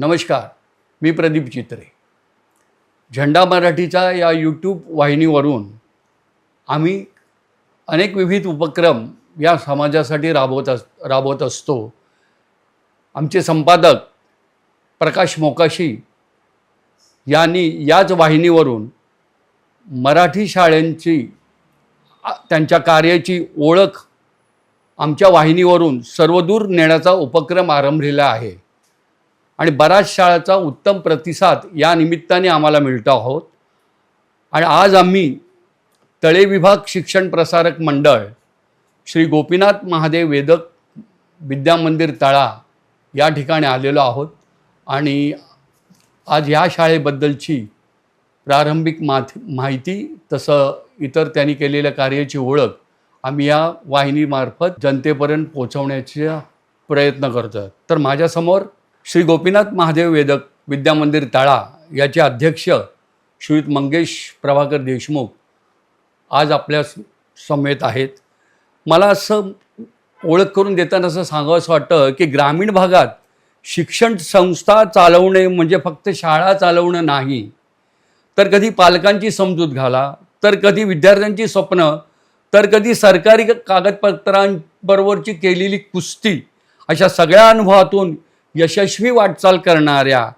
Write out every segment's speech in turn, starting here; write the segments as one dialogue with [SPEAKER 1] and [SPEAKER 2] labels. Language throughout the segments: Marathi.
[SPEAKER 1] नमस्कार, मी प्रदीप चित्रे. झेंडा मराठीच्या या यूट्यूब वाहिनीवरून आम्ही अनेक विविध उपक्रम या समाजासाठी राबवत असतो. आमचे संपादक प्रकाश मोकाशी यांनी याच वाहिनीवरून मराठी शाळांची त्यांच्या कार्याची ओळख आमच्या वाहिनीवरून सर्वदूर नेण्याचा उपक्रम आरंभलेला आहे आणि बऱ्याच शाळांचा उत्तम प्रतिसाद या निमित्ताने आम्हाला मिळतो आहोत. आणि आज आम्ही तळे विभाग शिक्षण प्रसारक मंडळ श्री गोपीनाथ महादेव वेदक विद्यामंदिर तळा या ठिकाणी आलेलो आहोत आणि आज ह्या शाळेबद्दलची प्रारंभिक माहिती तसं इतर त्यांनी केलेल्या कार्याची ओळख आम्ही या वाहिनीमार्फत जनतेपर्यंत पोहोचवण्याचा प्रयत्न करतो. तर माझ्यासमोर श्री गोपीनाथ महादेव वेदक विद्यामंदिर तळा याचे अध्यक्ष श्रीयुत मंगेश प्रभाकर देशमुख आज आपल्या समेत आहेत. मला असं ओळख करून देताना असं सांगावंसं वाटतं की ग्रामीण भागात शिक्षण संस्था चालवणे म्हणजे फक्त शाळा चालवणं नाही, तर कधी पालकांची समजूत घाला, तर कधी विद्यार्थ्यांची स्वप्न, तर कधी सरकारी कागदपत्रांबरोबरची केलेली कुस्ती, अशा सगळ्या अनुभवातून यशस्वी वाटचाल करणाऱ्या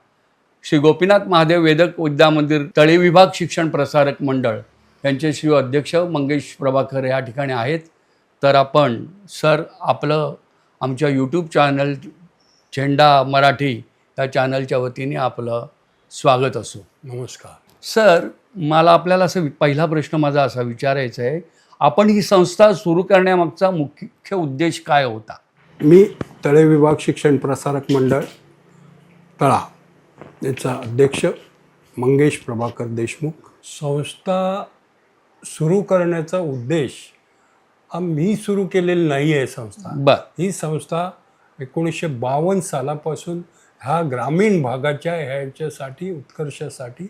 [SPEAKER 1] श्री गोपीनाथ महादेव वेदक विद्यामंदिर तळे विभाग शिक्षण प्रसारक मंडळ यांचे श्री अध्यक्ष मंगेश प्रभाकर या ठिकाणी आहेत. तर आपण सर आपलं आमच्या यूट्यूब चॅनल झेंडा मराठी या चॅनलच्या वतीने आपलं स्वागत असो.
[SPEAKER 2] नमस्कार
[SPEAKER 1] सर, मला आपल्याला असं पहिला प्रश्न माझा असा विचारायचा आहे, आपण ही संस्था सुरू करण्यामागचा मुख्य उद्देश काय होता?
[SPEAKER 2] मी तळे विभाग शिक्षण प्रसारक मंडळ तळा याचा अध्यक्ष मंगेश प्रभाकर देशमुख. संस्था सुरू करण्याचा उद्देश हा मी सुरू केलेला नाही आहे. ही संस्था 1952 सालापासून ह्या ग्रामीण भागाच्या ह्याच्यासाठी उत्कर्षासाठी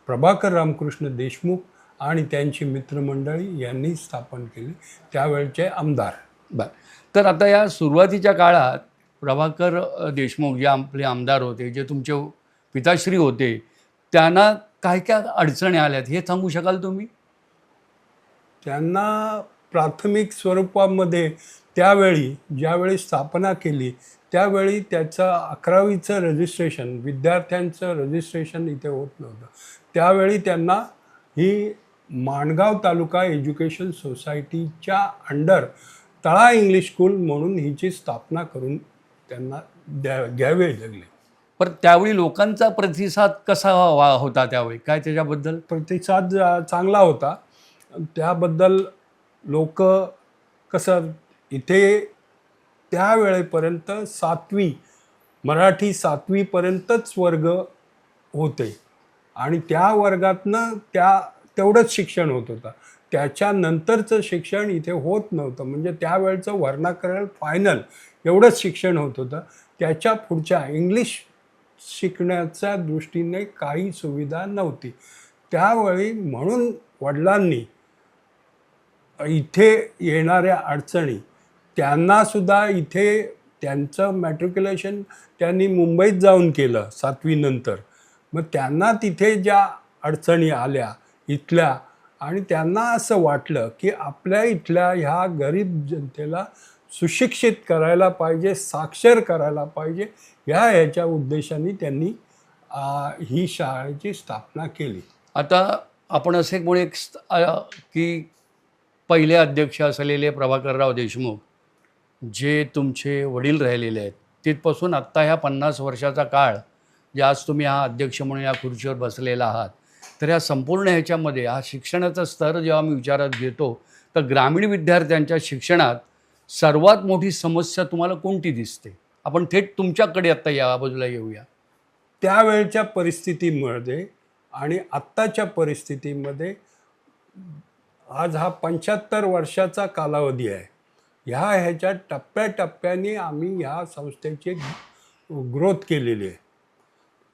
[SPEAKER 2] प्रभाकर रामकृष्ण देशमुख आणि त्यांची मित्रमंडळी यांनी स्थापन केली, त्यावेळचे आमदार.
[SPEAKER 1] तर आता या सुरुवातीच्या काळात प्रभाकर देशमुख जे आपले आमदार होते, जे तुमचे पिताश्री होते, त्यांना काय काय अडचणी आल्यात हे सांगू शकाल तुम्ही?
[SPEAKER 2] त्यांना प्राथमिक स्वरूपामध्ये त्यावेळी ज्यावेळी स्थापना केली त्यावेळी त्याचं 11वीचं रजिस्ट्रेशन, विद्यार्थ्यांचं रजिस्ट्रेशन इथे होत नव्हतं. त्यावेळी त्यांना ही माणगाव तालुका एज्युकेशन सोसायटीच्या अंडर तळा इंग्लिश स्कूल म्हणून हिची स्थापना करून त्यांना घ्यावे लागले.
[SPEAKER 1] पण त्यावेळी लोकांचा प्रतिसाद कसा होता? त्यावेळी काय त्याच्याबद्दल?
[SPEAKER 2] प्रतिसाद चांगला होता. त्याबद्दल लोक कसं इथे त्यावेळेपर्यंत मराठी 7वीपर्यंतच वर्ग होते आणि त्या वर्गातनं तेवढंच शिक्षण होत होतं. त्याच्यानंतरचं शिक्षण इथे होत नव्हतं. म्हणजे त्यावेळचं वर्णाकरल फायनल एवढंच शिक्षण होत होतं. त्याच्या पुढच्या इंग्लिश शिकण्याच्या दृष्टीने काही सुविधा नव्हती त्यावेळी. म्हणून वडिलांनी इथे येणाऱ्या अडचणी, त्यांनासुद्धा इथे त्यांचं मॅट्रिक्युलेशन त्यांनी मुंबईत जाऊन केलं 7वी नंतर. मग त्यांना तिथे ज्या अडचणी आल्या इथल्या, आणि त्यांना असं वाटलं की आपल्या इथल्या ह्या गरीब जनतेला सुशिक्षित करायला पाहिजे, साक्षर करायला पाहिजे, ह्याच्या उद्देशाने त्यांनी ही शाळेची स्थापना केली.
[SPEAKER 1] आता आपण असे कोणी की पहिले अध्यक्ष असलेले प्रभाकरराव देशमुख जे तुमचे वडील राहिलेले आहेत, तिथपासून आत्ता ह्या 50 वर्षाचा काळ जे आज तुम्ही हा अध्यक्ष म्हणून या खुर्चीवर बसलेला आहात, तर या संपूर्ण ह्याच्यामध्ये हा शिक्षणाचा स्तर जेव्हा मी विचारात घेतो, तर ग्रामीण विद्यार्थ्यांच्या शिक्षणात सर्वात मोठी समस्या तुम्हाला कोणती दिसते? आपण थेट तुमच्याकडे आत्ता या बाजूला येऊया.
[SPEAKER 2] त्यावेळच्या परिस्थितीमध्ये आणि आत्ताच्या परिस्थितीमध्ये आज हा 75 वर्षाचा कालावधी आहे. ह्याच्या टप्प्याटप्प्याने आम्ही ह्या संस्थेची ग्रोथ केलेली आहे.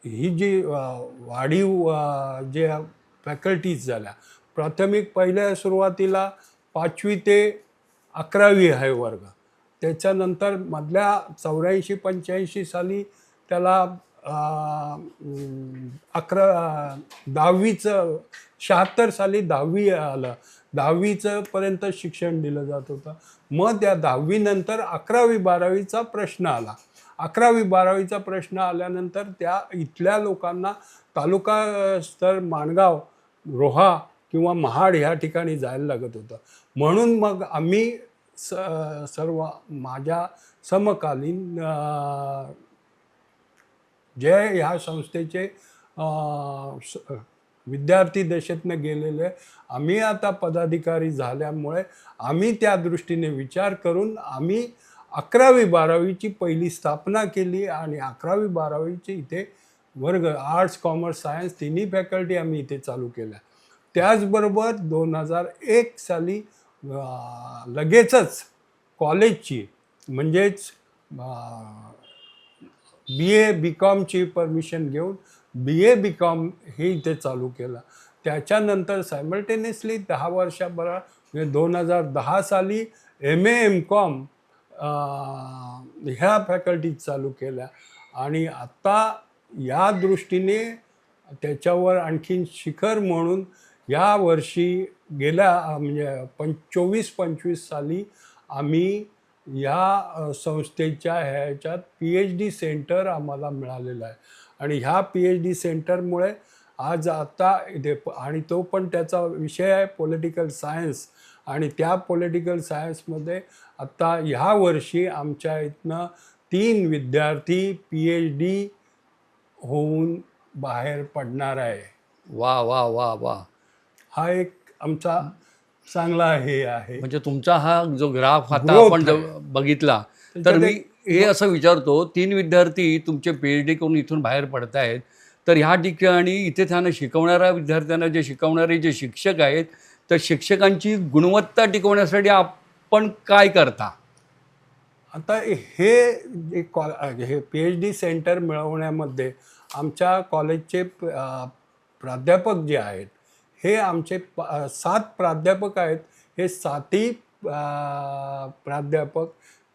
[SPEAKER 2] ही जी वाढीव जे फॅकल्टीज झाल्या, प्राथमिक पहिल्या सुरुवातीला 5वी ते 11वी आहे वर्ग, त्याच्यानंतर मधल्या 84-85 साली त्याला दहावीचं 76 साली 10वी आलं, 10वीचं पर्यंत शिक्षण दिलं जात होतं. मग त्या 10वी नंतर 11वी-12वीचा प्रश्न आला. 11वी-12वीचा प्रश्न आल्यानंतर त्या इथल्या लोकांना तालुका स्तर माणगाव, रोहा किंवा महाड ह्या ठिकाणी जायला लागत होतं. म्हणून मग आम्ही सर्व माझ्या समकालीन जे ह्या संस्थेचे विद्यार्थी दशेतनं गेलेले आम्ही आता पदाधिकारी झाल्यामुळे आम्ही त्या दृष्टीने विचार करून आम्ही 11वी-12वीची पहिली स्थापना केली आणि 11वी-12वीचे इथे वर्ग आर्ट्स, कॉमर्स, सायन्स तिन्ही फॅकल्टी आम्ही इथे चालू केल्या. त्याचबरोबर 2001 साली लगेचच कॉलेजची म्हणजेच BA-BCOMची परमिशन घेऊन BA-BCOM हे इथे चालू केलं. त्याच्यानंतर सायमल्टेनियसली 10 वर्षाभरात म्हणजे 2010 साली MA-MCOM ह्या फॅकल्टीज चालू केल्या आणि आता या दृष्टीने त्याच्यावर आणखीन शिखर म्हणून या वर्षी गेल्या म्हणजे 24-25 साली आम्ही या संस्थेच्या ह्याच्यात PhD सेंटर आम्हाला मिळालेलं आहे आणि ह्या PhD सेंटरमुळे आज आता इथे आणि तो पण त्याचा विषय आहे पॉलिटिकल सायन्स आणि त्या पॉलिटिकल सायन्समध्ये आत्ता ह्या वर्षी आमच्या इथनं 3 विद्यार्थी PhD होऊन बाहेर पडणार आहे.
[SPEAKER 1] वा वा वा वा.
[SPEAKER 2] हा एक आमचा चांगला हे आहे.
[SPEAKER 1] म्हणजे तुमचा हा जो ग्राफ आता
[SPEAKER 2] Growth
[SPEAKER 1] आपण बघितला तर मी हे असं विचारतो, 3 विद्यार्थी तुमचे PhD करून इथून बाहेर पडत आहेत, तर ह्या ठिकाणी इथे त्यांना शिकवणाऱ्या विद्यार्थ्यांना जे शिकवणारे जे शिक्षक आहेत तर शिक्षकांची गुणवत्ता टिकवण्यासाठी आपण काय करता?
[SPEAKER 2] आता हे हे PhD सेंटर मिळवण्यामध्ये आमच्या कॉलेजचे प्राध्यापक जे आहेत हे आमचे 7 प्राध्यापक आहेत. हे 7ही प्राध्यापक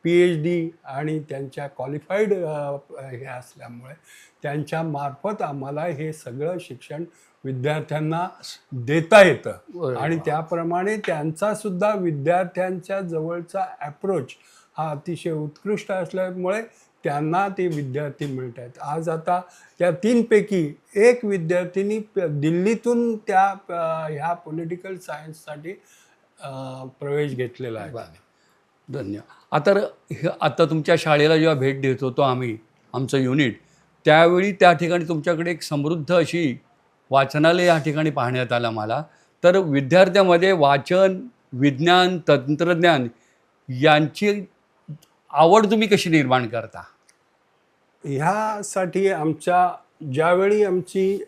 [SPEAKER 2] PhD आणि त्यांच्या क्वालिफाईड हे असल्यामुळे त्यांच्या मार्फत आम्हाला हे सगळं शिक्षण विद्यार्थ्यांना देता येतं आणि त्याप्रमाणे त्यांचा सुद्धा विद्यार्थ्यांच्या जवळचा ॲप्रोच हा अतिशय उत्कृष्ट असल्यामुळे त्यांना ते विद्यार्थी मिळत आहेत. आज आता त्या 3 पैकी एक विद्यार्थिनी दिल्लीतून त्या ह्या पॉलिटिकल सायन्ससाठी प्रवेश घेतलेला आहे.
[SPEAKER 1] धन्यवाद. आता तुमच्या शाळेला जेव्हा भेट देत होतो आम्ही आमचं युनिट, त्यावेळी त्या ठिकाणी तुमच्याकडे एक समृद्ध अशी वाचनालय या ठिकाणी पाहण्यात आलं मला. तर विद्यार्थ्यांमध्ये वाचन, विज्ञान, तंत्रज्ञान यांची आवड तुम्ही कशी निर्माण करता?
[SPEAKER 2] ह्यासाठी आमच्या ज्यावेळी आमची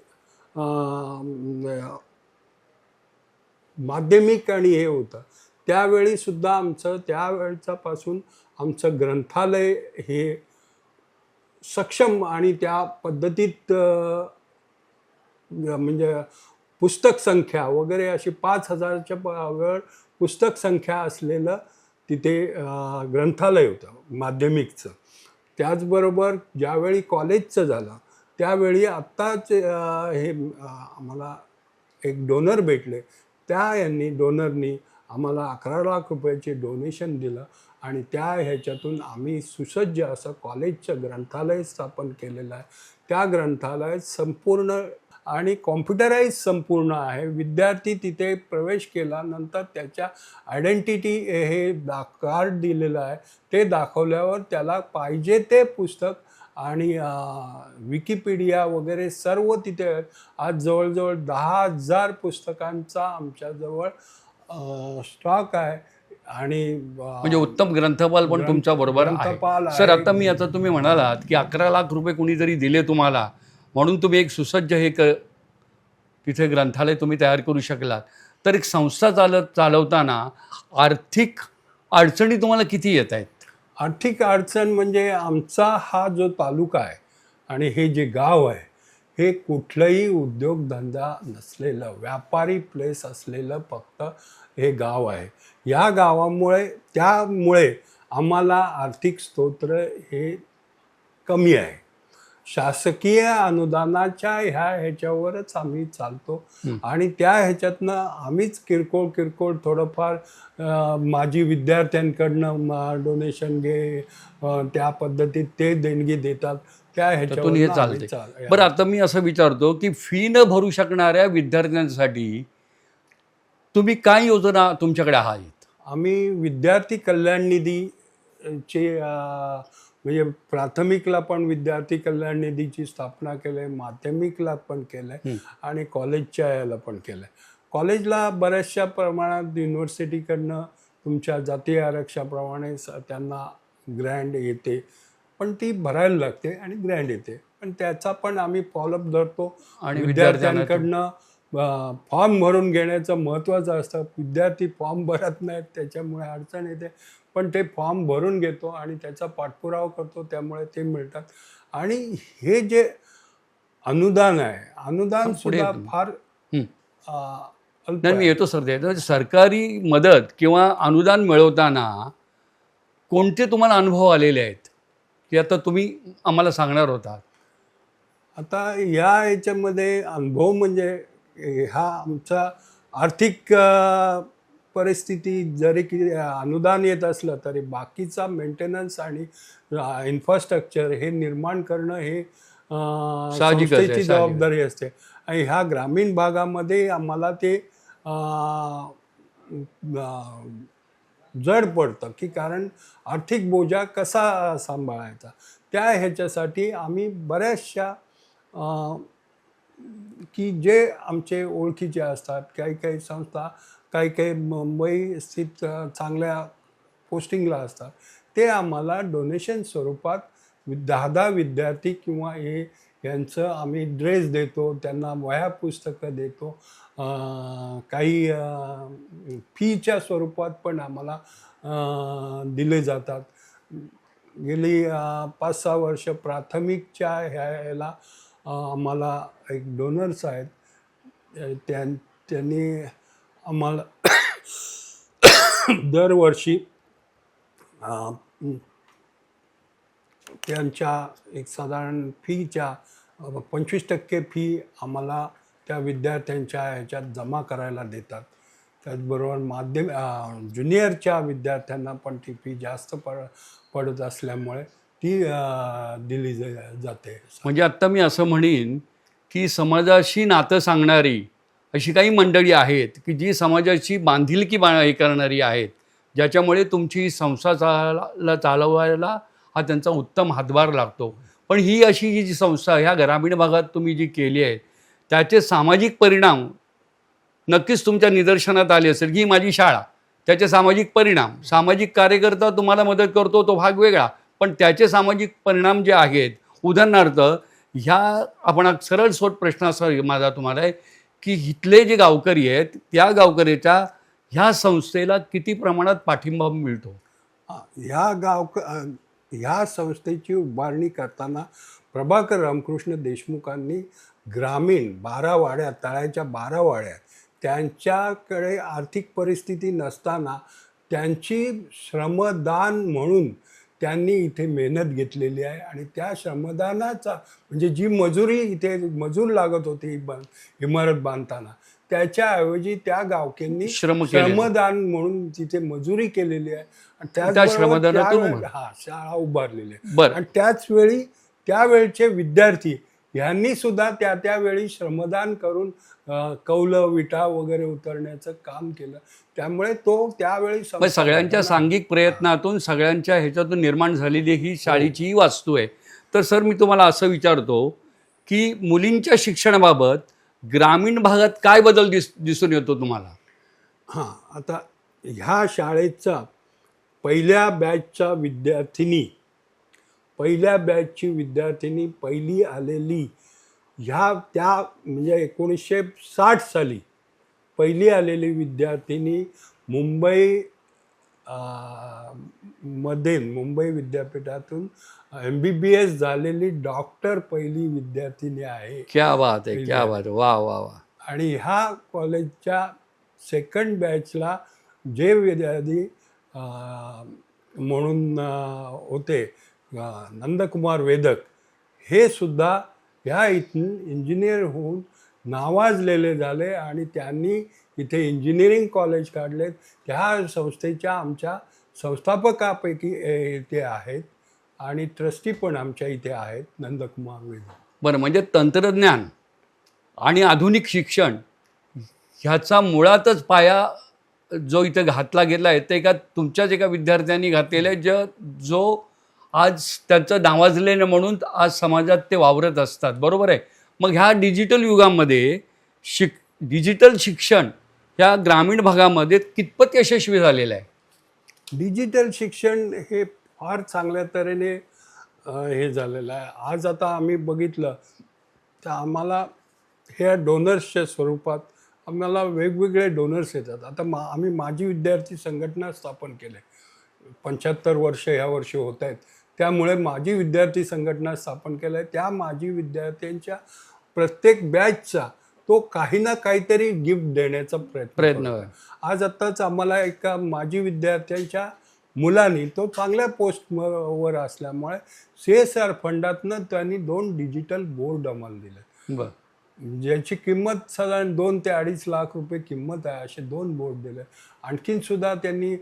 [SPEAKER 2] माध्यमिक आणि हे होतं त्यावेळी सुद्धा आमचं त्यावेळच्यापासून आमचं ग्रंथालय हे सक्षम आणि त्या पद्धतीत म्हणजे पुस्तक संख्या वगैरे अशी 5000च्या वर पुस्तक संख्या असलेलं तिथे ग्रंथालय होतं माध्यमिकचं. त्याचबरोबर ज्यावेळी कॉलेजचं झालं त्यावेळी आत्ताच हे आम्हाला एक डोनर भेटले, त्या डोनरनी आम्हाला 11 लाख रुपयाचे डोनेशन दिलं आणि त्या ह्याच्यातून आम्ही सुसज्ज असं कॉलेजचं ग्रंथालय स्थापन केलेलं आहे. त्या ग्रंथालयात संपूर्ण आणि कॉम्प्युटराईज संपूर्ण आहे. विद्यार्थी तिथे प्रवेश केल्यानंतर त्याच्या आयडेंटिटी हे कार्ड दिलेलं आहे, ते दाखवल्यावर त्याला पाहिजे ते पुस्तक आणि विकिपीडिया वगैरे सर्व तिथे. आज जवळजवळ 10,000 पुस्तकांचा आमच्याजवळ स्टॉक आहे आणि
[SPEAKER 1] म्हणजे उत्तम ग्रंथपाल पण तुमच्या बरोबर आहे. सर, आता तुम्ही म्हणालात की 11 लाख रुपये कुणीतरी दिले तुम्हाला म्हणून तुम्ही एक सुसज्ज हे तिथे ग्रंथालय तुम्ही तयार करू शकलात. तर एक संस्था चालवताना आर्थिक अडचणी तुम्हाला किती येत आहेत?
[SPEAKER 2] आर्थिक अडचण म्हणजे आमचा हा जो तालुका आहे आणि हे जे गाव आहे हे कुठलंही उद्योगधंदा नसलेलं व्यापारी प्लेस असलेलं फक्त हे गाव आहे. या गावामुळे त्यामुळे आम्हाला आर्थिक स्तोत्र हे कमी आहे. शासकीय अनुदानाच्या ह्याच्यावरच आम्ही चालतो आणि त्या ह्याच्यातनं आम्हीच किरकोळ थोडंफार माझी विद्यार्थ्यांकडनं डोनेशन घे त्या पद्धतीत ते देणगी देतात त्या
[SPEAKER 1] त्यातून हे
[SPEAKER 2] ह्याच्यावर
[SPEAKER 1] चालते. बरं, आता मी असं विचारतो की फी न भरू शकणाऱ्या विद्यार्थ्यांसाठी तुम्ही काय योजना तुमच्याकडे आहेत?
[SPEAKER 2] आम्ही विद्यार्थी कल्याण निधी चे म्हणजे प्राथमिकला पण विद्यार्थी कल्याण निधीची स्थापना केली आहे, माध्यमिकला पण केलं आहे आणि कॉलेजच्या याला पण केलं आहे. कॉलेजला बऱ्याचशा प्रमाणात युनिव्हर्सिटीकडनं तुमच्या जातीय आरक्षणाप्रमाणे त्यांना ग्रँड येते, पण ती भरायला लागते आणि ग्रँड येते, पण त्याचा पण आम्ही फॉलोअप धरतो आणि विद्यार्थ्यांकडनं फॉर्म भरून घेण्याचं महत्त्वाचं असतं. विद्यार्थी फॉर्म भरत नाहीत त्याच्यामुळे अडचण येते, पण ते फॉर्म भरून घेतो आणि त्याचा पाठपुरावा करतो, त्यामुळे ते मिळतात. आणि हे जे अनुदान आहे, अनुदान सुद्धा फार अल्प
[SPEAKER 1] नाही, मी येतो सर. ते सरकारी मदत किंवा अनुदान मिळवताना कोणते तुम्हाला अनुभव आलेले आहेत की आता तुम्ही आम्हाला सांगणार होता?
[SPEAKER 2] आता या ह्याच्यामध्ये अनुभव म्हणजे हा आमचा आर्थिक परिस्थिती जरी की अनुदान येत असलं तरी बाकीचा मेंटेनन्स आणि इन्फ्रास्ट्रक्चर हे निर्माण करणं हे संस्थेची जबाबदारी असते. आणि ह्या ग्रामीण भागामध्ये आम्हाला ते जड पडतं की कारण आर्थिक बोजा कसा सांभाळायचा. त्या ह्याच्यासाठी आम्ही बऱ्याचशा की जे आमचे ओळखीचे असतात, काही संस्था काही मुंबई स्थित चांगल्या पोस्टिंगला असतात, ते आम्हाला डोनेशन स्वरूपात 10 विद्यार्थी किंवा यांचं आम्ही ड्रेस देतो, त्यांना वह्या पुस्तकं देतो, काही फीच्या स्वरूपात पण आम्हाला दिले जातात. गेली 5-6 वर्ष प्राथमिकच्या ह्याला आम्हाला एक डोनर्स आहेत, त्यांनी आम्हाला दरवर्षी त्यांच्या एक साधारण फीच्या 25% फी आम्हाला त्या विद्यार्थ्यांच्या ह्याच्यात जमा करायला देतात. त्याचबरोबर ज्युनियरच्या विद्यार्थ्यांना पण ती फी जास्त पडत असल्यामुळे ती दिली जाते.
[SPEAKER 1] म्हणजे आत्ता मी असं म्हणेन की समाजाशी नातं सांगणारी अशी काही मंडळी आहेत की जी समाजाची बांधिलकी हे करणारी आहेत, ज्याच्यामुळे तुमची संस्था चालवायला हा त्यांचा उत्तम हातभार लागतो. पण ही अशी जी संस्था ह्या ग्रामीण भागात तुम्ही जी केली आहे त्याचे सामाजिक परिणाम नक्कीच तुमच्या निदर्शनात आले असेल. ही माझी शाळा, त्याचे सामाजिक परिणाम, सामाजिक कार्यकर्ता तुम्हाला मदत करतो तो भाग वेगळा, पण त्याचे सामाजिक परिणाम जे आहेत, उदाहरणार्थ ह्या आपण सरळ सोट प्रश्न असा माझा तुम्हाला आहे की इथले जे गावकरी आहेत त्या गावकऱ्याच्या ह्या संस्थेला किती प्रमाणात पाठिंबा मिळतो?
[SPEAKER 2] ह्या संस्थेची उभारणी करताना प्रभाकर रामकृष्ण देशमुखांनी ग्रामीण 12 वाड्या, तळ्याच्या 12 वाड्या, त्यांच्याकडे आर्थिक परिस्थिती नसताना त्यांची श्रमदान म्हणून त्यांनी इथे मेहनत घेतलेली आहे. आणि त्या श्रमदानाचा म्हणजे जी मजुरी इथे मजूर लागत होती इमारत बांधताना, त्याच्याऐवजी त्या गावक्यांनी श्रमदान म्हणून तिथे मजुरी केलेली आहे आणि त्याचबरोबर शाळा उभारलेली आहे. आणि त्याचवेळी त्यावेळचे विद्यार्थी यांनी सुद्धा त्यावेळी श्रमदान करून कौलं विटा वगैरे उतरण्याचं काम केलं. त्यामुळे तो त्यावेळी
[SPEAKER 1] सगळ्यांच्या सांघिक प्रयत्नातून सगळ्यांच्या ह्याच्यातून निर्माण झालेली ही शाळेची वास्तू आहे. तर सर, मी तुम्हाला असं विचारतो की मुलींच्या शिक्षणाबाबत ग्रामीण भागात काय बदल दिसून येतो तुम्हाला?
[SPEAKER 2] आता ह्या शाळेचा पहिल्या बॅचची विद्यार्थिनी पहिली आलेली त्या म्हणजे 1960 साली पहिली आलेली विद्यार्थिनी मुंबई विद्यापीठातून MBBS झालेली डॉक्टर पहिली विद्यार्थिनी आहे.
[SPEAKER 1] क्या बात आहे, क्या बात आहे, वा वा वा.
[SPEAKER 2] आणि ह्या कॉलेजच्या सेकंड बॅचला जे विद्यार्थी म्हणून होते नंदकुमार वेदक, हे सुद्धा ह्या इथून इंजिनियर होऊन नावाजलेले झाले आणि त्यांनी इथे इंजिनिअरिंग कॉलेज काढलेत. त्या संस्थेच्या आमच्या संस्थापकापैकी ते आहेत आणि ट्रस्टी पण आमच्या इथे आहेत, नंदकुमार वेदू.
[SPEAKER 1] बरं, म्हणजे तंत्रज्ञान आणि आधुनिक शिक्षण ह्याचा मुळातच पाया जो इथं घातला गेला आहे ते एका तुमच्याच एका विद्यार्थ्यांनी घातलेलं आहे, जो आज त्यांचं नावाजलेलं म्हणून आज समाजात ते वावरत असतात. बरोबर आहे. मग ह्या डिजिटल युगामध्ये डिजिटल शिक्षण ह्या ग्रामीण भागामध्ये कितपत यशस्वी झालेलं आहे?
[SPEAKER 2] डिजिटल शिक्षण हे फार चांगल्या तऱ्हेने हे झालेलं आहे. आज आता आम्ही बघितलं तर आम्हाला ह्या डोनर्सच्या स्वरूपात आम्हाला वेगवेगळे डोनर्स येतात. आता आम्ही माजी विद्यार्थी संघटना स्थापन केले. 75 वर्ष ह्या वर्षी होत आहेत, त्यामुळे माजी विद्यार्थी संघटना स्थापन केलं आहे. त्या माजी विद्यार्थ्यांच्या प्रत्येक बॅचचा तो काही ना काहीतरी गिफ्ट देण्याचा प्रयत्न
[SPEAKER 1] आहे.
[SPEAKER 2] आज आत्ताच आम्हाला एका माजी विद्यार्थ्यांच्या मुलांनी, तो चांगल्या पोस्टवर असल्यामुळे CSR फंडातनं त्यांनी 2 डिजिटल बोर्ड आम्हाला दिले.
[SPEAKER 1] बरं.
[SPEAKER 2] ज्याची किंमत साधारण 2 ते 2.5 लाख रुपये किंमत आहे. असे 2 बोर्ड दिले. आणखीन सुद्धा त्यांनी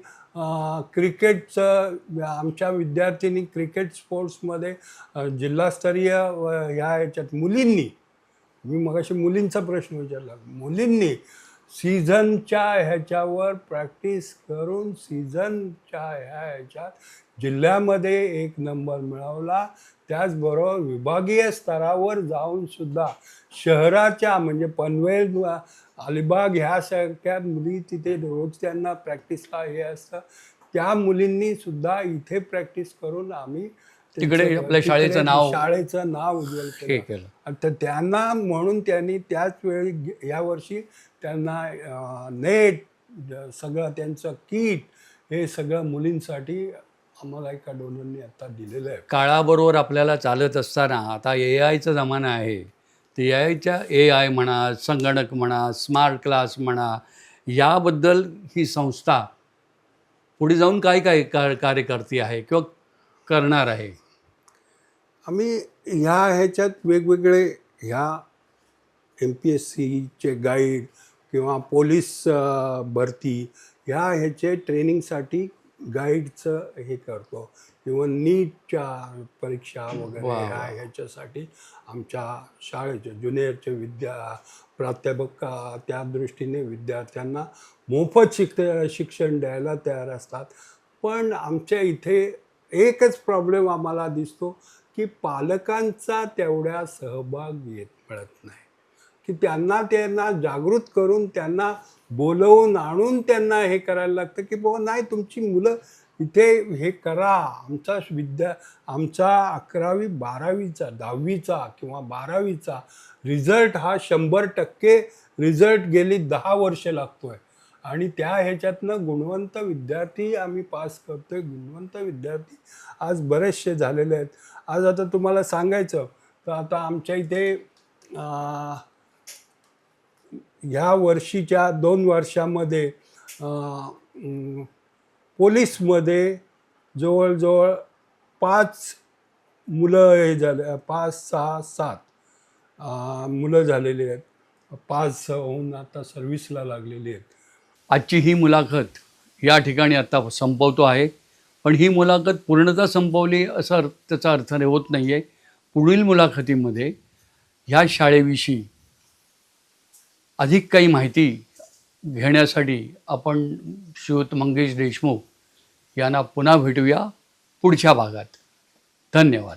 [SPEAKER 2] क्रिकेटचं, आमच्या विद्यार्थ्यांनी क्रिकेट स्पोर्ट्समध्ये जिल्हास्तरीय ह्याच्यात मुलींनी, मी मगाशी मुलींचा प्रश्न विचारला, मुलींनी सीझनच्या ह्याच्यावर प्रॅक्टिस करून सीझनच्या ह्याच्यात जिल्ह्यामध्ये 1 नंबर मिळवला. त्याचबरोबर विभागीय स्तरावर जाऊन सुद्धा शहराच्या म्हणजे पनवेल, अलिबाग ह्या सारख्या मुली तिथे रोज त्यांना प्रॅक्टिसला हे असतं. त्या मुलींनी सुद्धा इथे प्रॅक्टिस करून आम्ही
[SPEAKER 1] तिकडे आपल्या शाळेचं
[SPEAKER 2] नाव उज्ज्वल केलं. तर त्यांना म्हणून त्यांनी त्याच वेळी यावर्षी त्यांना नेट, सगळं त्यांचं किट, हे सगळं मुलींसाठी आम्हाला एका डोनरनी आता दिलेलं आहे.
[SPEAKER 1] काळाबरोबर आपल्याला चालत असताना आता AI चा जमाना आहे. ते AI म्हणा, संगणक म्हणा, स्मार्ट क्लास म्हणा, याबद्दल ही संस्था पुढे जाऊन काय काय कार्य करते आहे किंवा करणार आहे?
[SPEAKER 2] आम्ही ह्या ह्याच्यात वेगवेगळे ह्या MPSCचे गाईड किंवा पोलीस भरती ह्या ह्याचे ट्रेनिंगसाठी गाईडचं हे करतो, किंवा नीटच्या परीक्षा वगैरे ह्याच्यासाठी आमच्या शाळेचे ज्युनियरचे प्राध्यापक त्या दृष्टीने विद्यार्थ्यांना मोफत शिक्षण द्यायला तयार असतात. पण आमच्या इथे एकच प्रॉब्लेम आम्हाला दिसतो की पालकांचा तेवढा सहभाग मिळत नाही, की त्यांना जागृत करून त्यांना बोलवून आणून त्यांना हे करायला लागतं की बाबा नाही, तुमची मुलं इथे हे करा. आमचा 11वी 12वीचा 10वीचा किंवा 12वीचा रिझल्ट हा 100% रिझल्ट गेली 10 वर्ष लागतोय आणि त्या ह्याच्यातनं गुणवंत विद्यार्थी आम्ही पास करतोय. गुणवंत विद्यार्थी आज बरेचसे झालेले आहेत. आज आता तुम्हाला सांगायचं तर आता आमच्या इथे ह्या वर्षीच्या 2 वर्षामध्ये पोलीसमध्ये जवळजवळ 5 मुलं हे झाले, 5, 6, 7 मुलं झालेली आहेत. 5 होऊन आता सर्व्हिसला लागलेली आहेत.
[SPEAKER 1] आजची ही मुलाखत या ठिकाणी आता संपवतो आहे, पण ही मुलाखत पूर्णतः संपवली असं त्याचा अर्थ होत नाही आहे. पुढील मुलाखतीमध्ये ह्या शाळेविषयी अधिक काही माहिती घेण्यासाठी आपण श्रीयुत मंगेश देशमुख यांना पुन्हा भेटूया पुढच्या भागात. धन्यवाद.